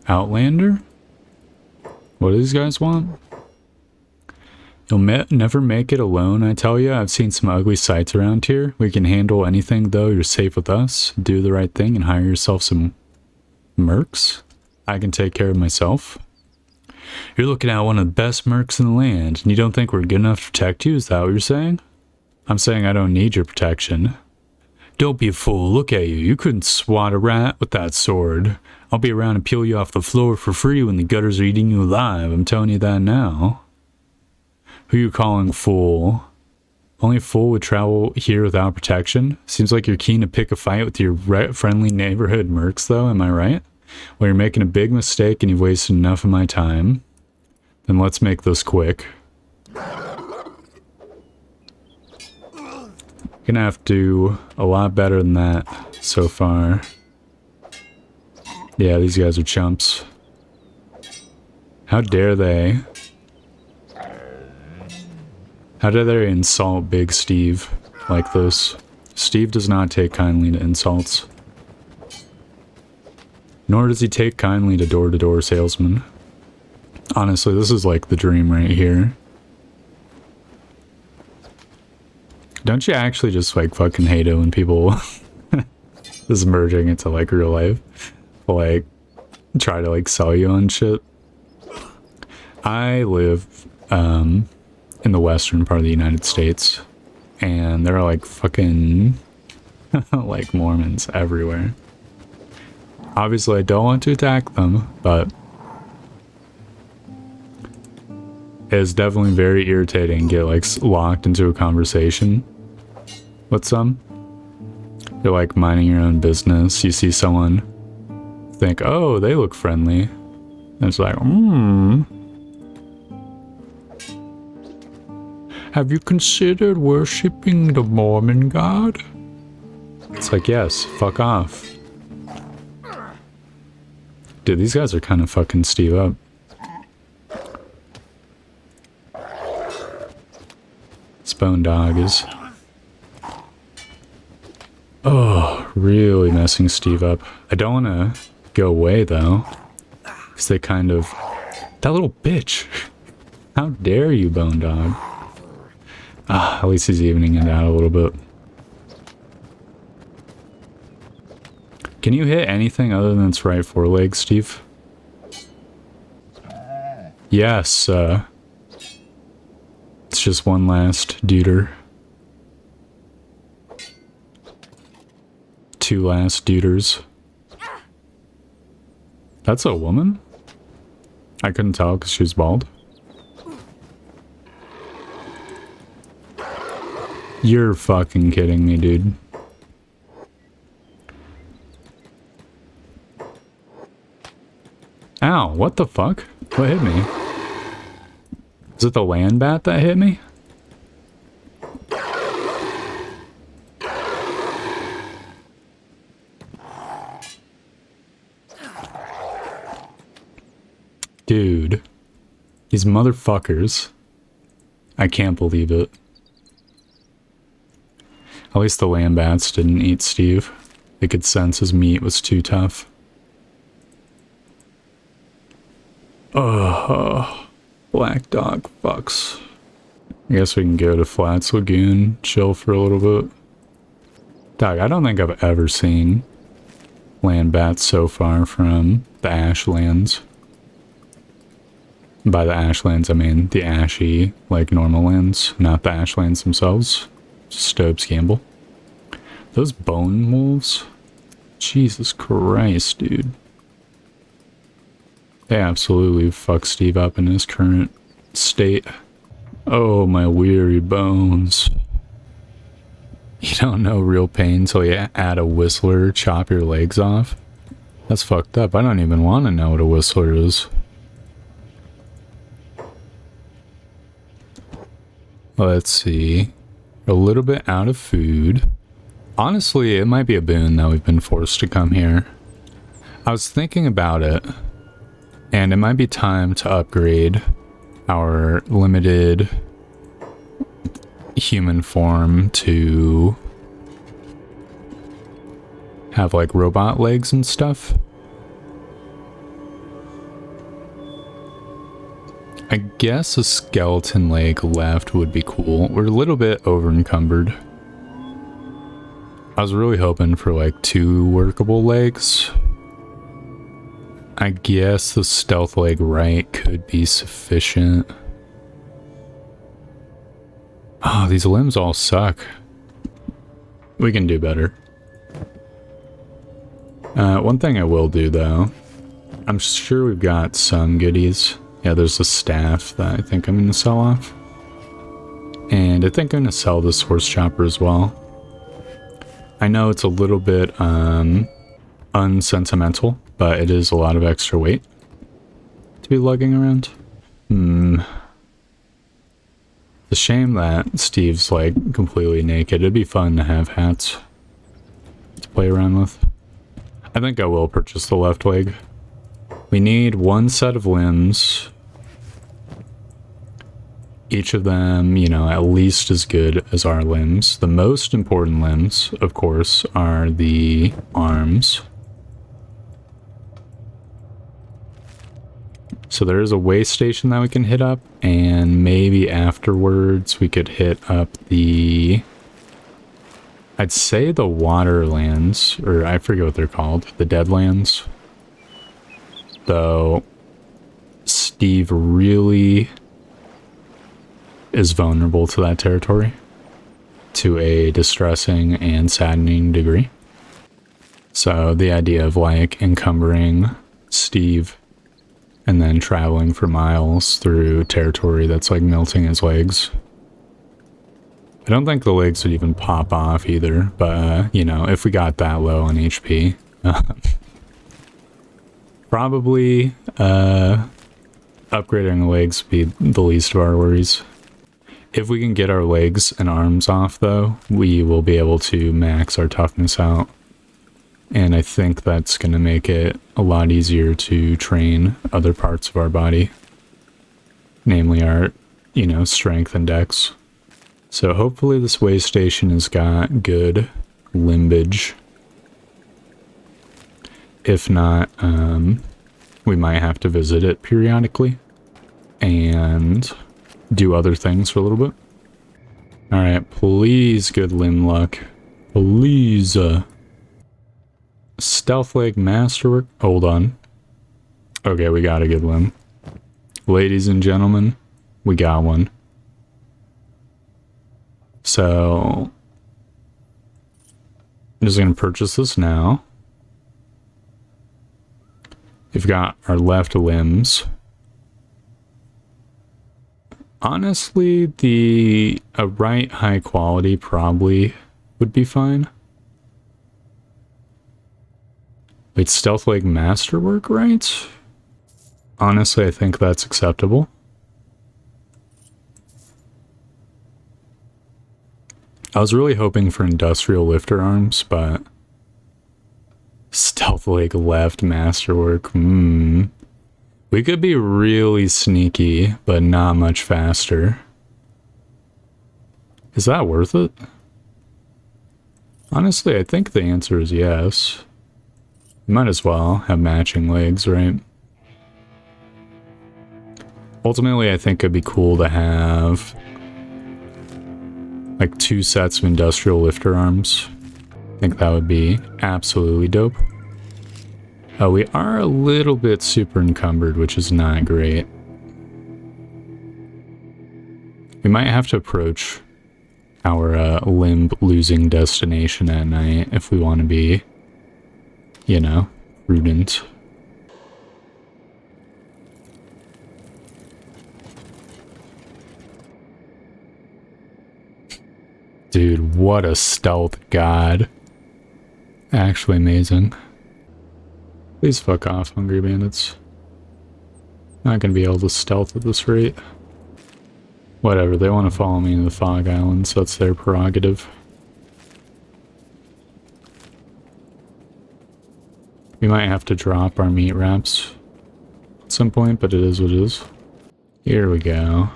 Outlander? What do these guys want? You'll never make it alone, I tell you. I've seen some ugly sights around here. We can handle anything, though. You're safe with us. Do the right thing and hire yourself some mercs. I can take care of myself. You're looking at one of the best mercs in the land, and you don't think we're good enough to protect you? Is that what you're saying? I'm saying I don't need your protection. Don't be a fool. Look at you. You couldn't swat a rat with that sword. I'll be around to peel you off the floor for free when the gutters are eating you alive. I'm telling you that now. Who you calling fool? Only a fool would travel here without protection? Seems like you're keen to pick a fight with your friendly neighborhood mercs, though, am I right? Well, you're making a big mistake and you've wasted enough of my time. Then let's make this quick. Gonna have to do a lot better than that so far. Yeah, these guys are chumps. How dare they? How dare they insult Big Steve like this? Steve does not take kindly to insults. Nor does he take kindly to door-to-door salesmen. Honestly, this is like the dream right here. Don't you actually just like fucking hate it when people this is merging into like real life, like try to like sell you on shit? I live in the western part of the United States, and there are like fucking like Mormons everywhere. Obviously I don't want to attack them, but it's definitely very irritating to get like locked into a conversation with some. You're like minding your own business, you see someone, think, oh, they look friendly, and it's like, have you considered worshipping the Mormon god? It's like, yes, fuck off. Dude, these guys are kind of fucking Steve up. This bone dog is... oh, really messing Steve up. I don't want to go away, though. Because they kind of... that little bitch. How dare you, bone dog. Ah, at least he's evening it out a little bit. Can you hit anything other than its right foreleg, Steve? Yes, it's just one last duder. Two last duders. That's a woman? I couldn't tell because she was bald. You're fucking kidding me, dude. Ow, what the fuck? What hit me? Is it the land bat that hit me? Dude. These motherfuckers. I can't believe it. At least the land bats didn't eat Steve. They could sense his meat was too tough. Oh, black dog fucks. I guess we can go to Flats Lagoon, chill for a little bit. Dog, I don't think I've ever seen land bats so far from the Ashlands. By the Ashlands, I mean the ashy, like normal lands, not the Ashlands themselves. Stobes gamble. Those bone wolves? Jesus Christ, dude. They absolutely fuck Steve up in his current state. Oh, my weary bones. You don't know real pain until you add a whistler, chop your legs off? That's fucked up. I don't even want to know what a whistler is. Let's see. A little bit out of food. Honestly, it might be a boon that we've been forced to come here. I was thinking about it, and it might be time to upgrade our limited human form to have like robot legs and stuff. I guess a skeleton leg left would be cool. We're a little bit over encumbered. I was really hoping for like 2 workable legs. I guess the stealth leg right could be sufficient. Oh, these limbs all suck. We can do better. One thing I will do though, I'm sure we've got some goodies. Yeah, there's a staff that I think I'm going to sell off. And I think I'm going to sell this horse chopper as well. I know it's a little bit unsentimental, but it is a lot of extra weight to be lugging around. It's a shame that Steve's like completely naked. It'd be fun to have hats to play around with. I think I will purchase the left leg. We need 1 set of limbs. Each of them, you know, at least as good as our limbs. The most important limbs, of course, are the arms. So there is a way station that we can hit up, and maybe afterwards we could hit up the... I'd say the Waterlands, or I forget what they're called, the Deadlands. Though Steve really is vulnerable to that territory to a distressing and saddening degree. So the idea of like encumbering Steve and then traveling for miles through territory that's like melting his legs. I don't think the legs would even pop off either, but you know, if we got that low on HP, probably upgrading the legs would be the least of our worries. If we can get our legs and arms off though, we will be able to max our toughness out. And I think that's going to make it a lot easier to train other parts of our body. Namely our, you know, strength and dex. So hopefully this way station has got good limbage. If not, we might have to visit it periodically and do other things for a little bit. Alright, please good limb luck. Please. Stealth leg masterwork. Hold on. Okay, we got a good limb. Ladies and gentlemen, we got one. So, I'm just going to purchase this now. We've got our left limbs. Honestly, a right high quality probably would be fine. Wait, stealth leg masterwork, right? Honestly, I think that's acceptable. I was really hoping for industrial lifter arms, but stealth leg left masterwork, We could be really sneaky, but not much faster. Is that worth it? Honestly, I think the answer is yes. Might as well have matching legs, right? Ultimately, I think it'd be cool to have like 2 sets of industrial lifter arms. I think that would be absolutely dope. We are a little bit super encumbered, which is not great. We might have to approach our limb losing destination at night if we want to be, you know, prudent. Dude, what a stealth god. Actually amazing. Please fuck off, hungry bandits. Not gonna be able to stealth at this rate. Whatever, they want to follow me into the Fog Islands, that's their prerogative. We might have to drop our meat wraps at some point, but it is what it is. Here we go.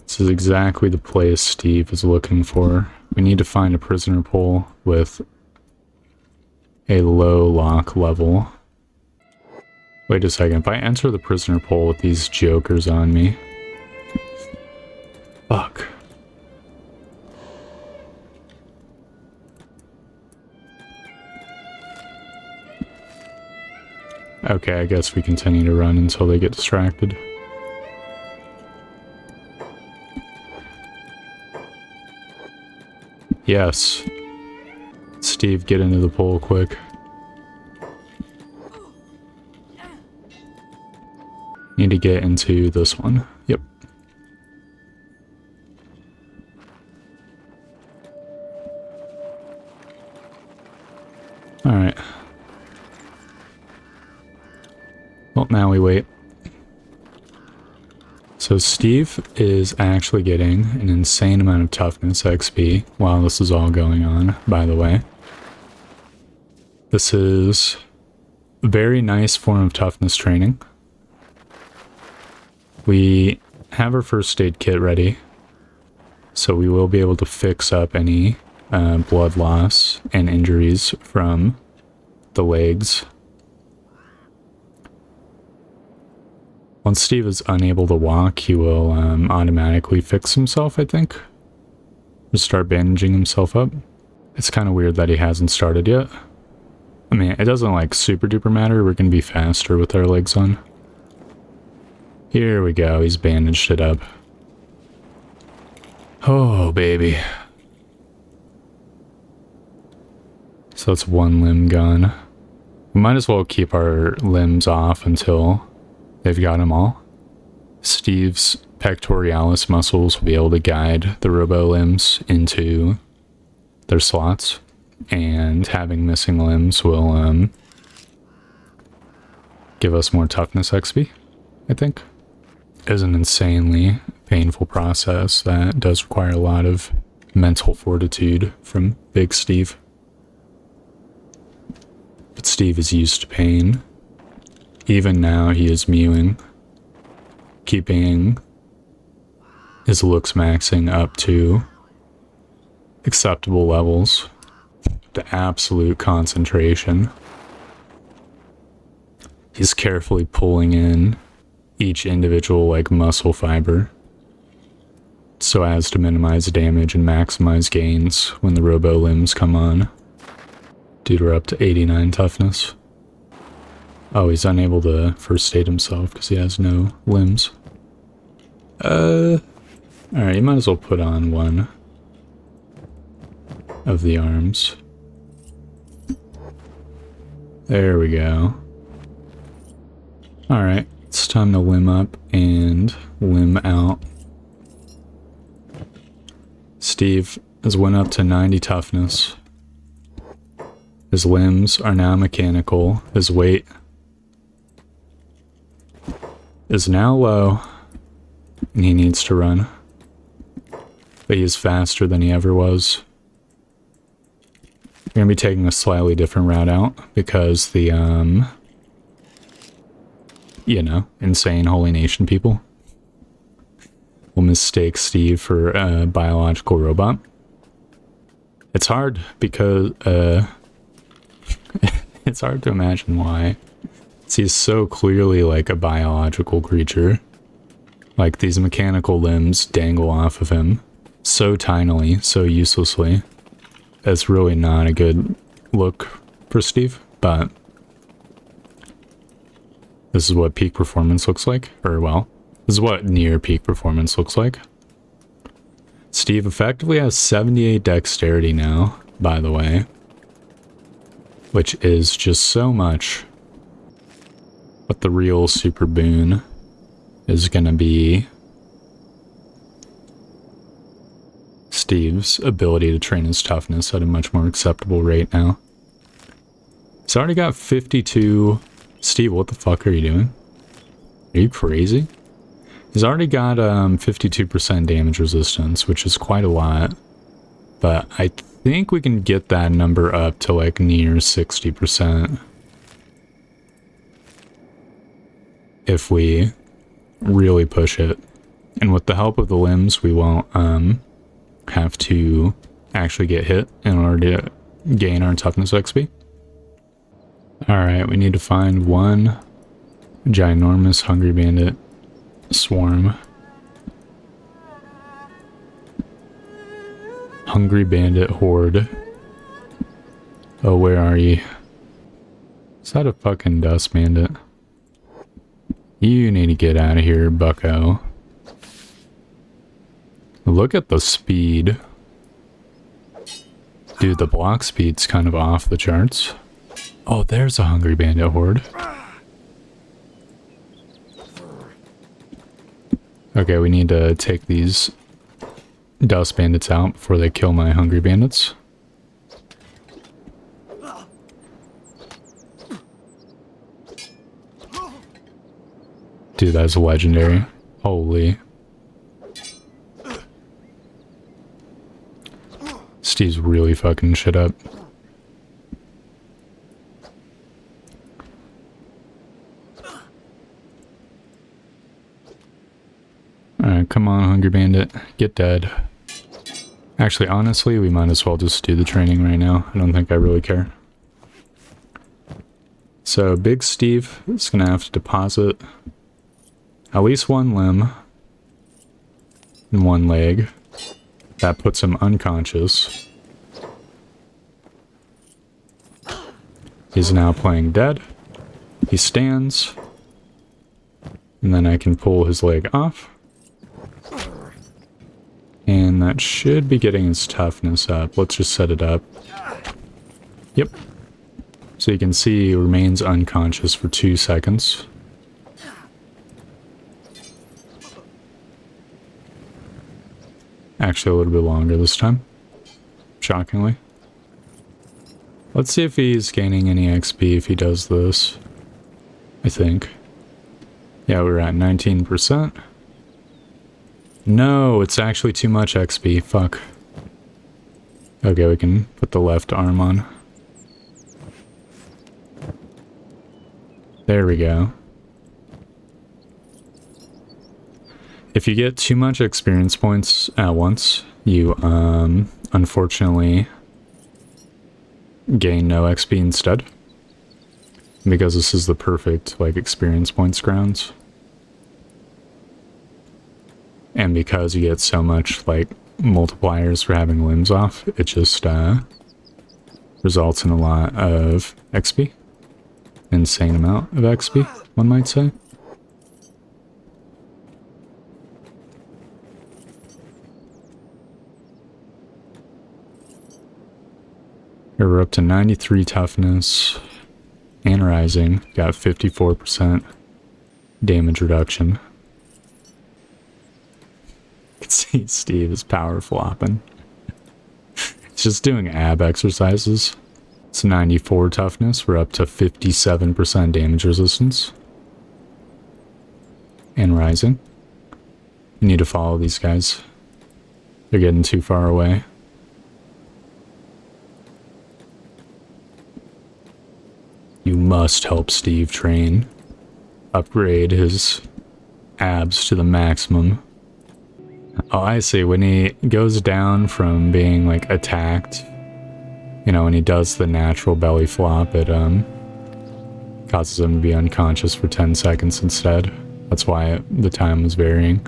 This is exactly the place Steve is looking for. We need to find a prisoner pool with a low lock level. Wait a second, if I enter the prisoner pool with these jokers on me... Fuck. Okay, I guess we continue to run until they get distracted. Yes. Steve, get into the pool quick. Need to get into this one. Yep. Alright. Well, now we wait. So Steve is actually getting an insane amount of toughness XP while this is all going on, by the way. This is a very nice form of toughness training. We have our first aid kit ready, so we will be able to fix up any blood loss and injuries from the legs. Once Steve is unable to walk, he will automatically fix himself, I think. Just start bandaging himself up. It's kind of weird that he hasn't started yet. I mean, it doesn't like super duper matter. We're going to be faster with our legs on. Here we go. He's bandaged it up. Oh, baby. So that's one limb gone. We might as well keep our limbs off until they've got them all. Steve's pectoralis muscles will be able to guide the robo limbs into their slots, and having missing limbs will give us more toughness XP, I think. It is an insanely painful process that does require a lot of mental fortitude from Big Steve. But Steve is used to pain. Even now he is mewing, keeping his looks maxing up to acceptable levels. The absolute concentration. He's carefully pulling in each individual like muscle fiber so as to minimize damage and maximize gains when the robo limbs come on. Dude, we're up to 89 toughness. Oh, he's unable to first aid himself because he has no limbs. Alright, you might as well put on one of the arms. There we go. Alright, it's time to limb up and limb out. Steve has went up to 90 toughness. His limbs are now mechanical. His weight is now low, and he needs to run. But he is faster than he ever was. We're gonna be taking a slightly different route out because the, you know, insane Holy Nation people will mistake Steve for a biological robot. It's hard because, it's hard to imagine why. He's so clearly like a biological creature. Like these mechanical limbs dangle off of him so tinily, so uselessly. It's really not a good look for Steve, but this is what peak performance looks like. Or, well, this is what near peak performance looks like. Steve effectively has 78 dexterity now, by the way, which is just so much. But the real super boon is gonna be Steve's ability to train his toughness at a much more acceptable rate now. He's already got 52... Steve, what the fuck are you doing? Are you crazy? He's already got 52% damage resistance, which is quite a lot. But I think we can get that number up to like near 60%. If we really push it. And with the help of the limbs, we won't have to actually get hit in order to gain our toughness XP. Alright, we need to find one Ginormous hungry bandit swarm. Hungry bandit horde. Oh, where are ye? Is that a fucking dust bandit? You need to get out of here, bucko. Look at the speed. Dude, the block speed's kind of off the charts. Oh, there's a hungry bandit horde. Okay, we need to take these dust bandits out before they kill my hungry bandits. Dude, that's legendary. Holy. Steve's really fucking shit up. Alright, come on, hungry bandit. Get dead. Actually, honestly, we might as well just do the training right now. I don't think I really care. So, Big Steve is gonna have to deposit at least one limb and one leg. That puts him unconscious. He's now playing dead. He stands. And then I can pull his leg off. And that should be getting his toughness up. Let's just set it up. Yep. So you can see he remains unconscious for 2 seconds. Actually, a little bit longer this time. Shockingly. Let's see if he's gaining any XP if he does this. I think. Yeah, we're at 19%. No, it's actually too much XP. Fuck. Okay, we can put the left arm on. There we go. If you get too much experience points at once, you, unfortunately gain no XP instead. Because this is the perfect, like, experience points grounds. And because you get so much, like, multipliers for having limbs off, it just, results in a lot of XP. Insane amount of XP, one might say. Here we're up to 93 toughness. And rising. Got 54% damage reduction. You can see Steve is power flopping. It's just doing ab exercises. It's 94 toughness. We're up to 57% damage resistance. And rising. You need to follow these guys. They're getting too far away. You must help Steve train. Upgrade his abs to the maximum. Oh, I see. When he goes down from being, like, attacked, you know, when he does the natural belly flop, it, causes him to be unconscious for 10 seconds instead. That's why the time was varying.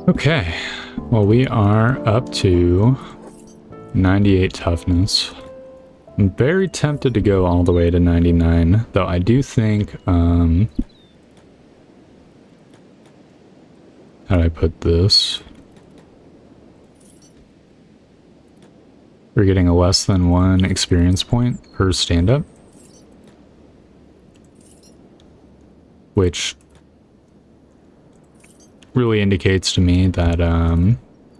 Okay, well, we are up to 98 toughness. I'm very tempted to go all the way to 99, though I do think, how do I put this? We're getting a less than 1 experience point per stand-up, which really indicates to me that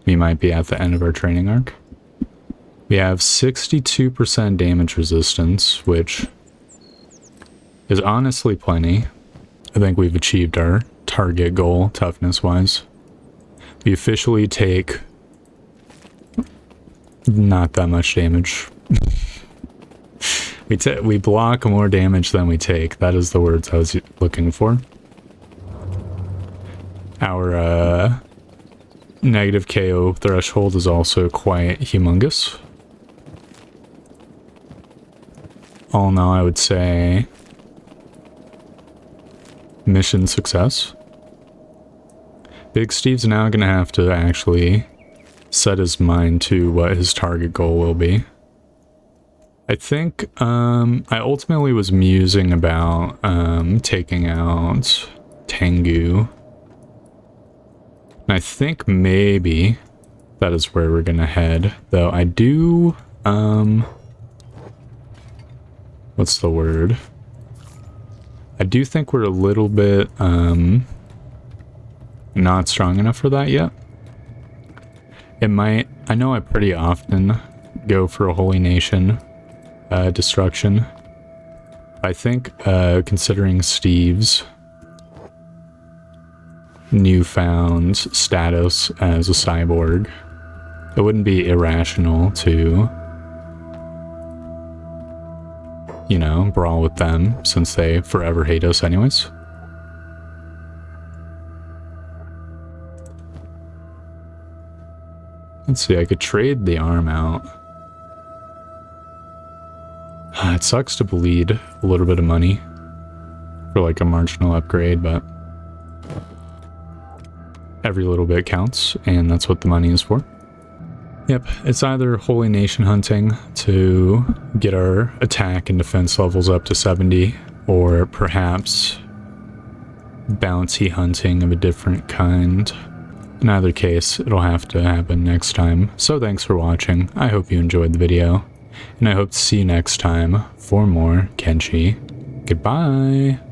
we might be at the end of our training arc. We have 62% damage resistance, which is honestly plenty. I think we've achieved our target goal, toughness-wise. We officially take not that much damage. We block more damage than we take. That is the words I was looking for. Our negative KO threshold is also quite humongous. All in all, I would say mission success. Big Steve's now going to have to actually set his mind to what his target goal will be. I think I ultimately was musing about taking out Tengu. And I think maybe that is where we're going to head. Though I do... what's the word? I do think we're a little bit not strong enough for that yet. It might... I know I pretty often go for a Holy Nation destruction. I think considering Steve's newfound status as a cyborg, it wouldn't be irrational to, you know, brawl with them since they forever hate us anyways. Let's see, I could trade the arm out. It sucks to bleed a little bit of money for like a marginal upgrade, but every little bit counts, and that's what the money is for. Yep, it's either Holy Nation hunting to get our attack and defense levels up to 70, or perhaps bounty hunting of a different kind. In either case, it'll have to happen next time. So thanks for watching. I hope you enjoyed the video, and I hope to see you next time for more Kenshi. Goodbye!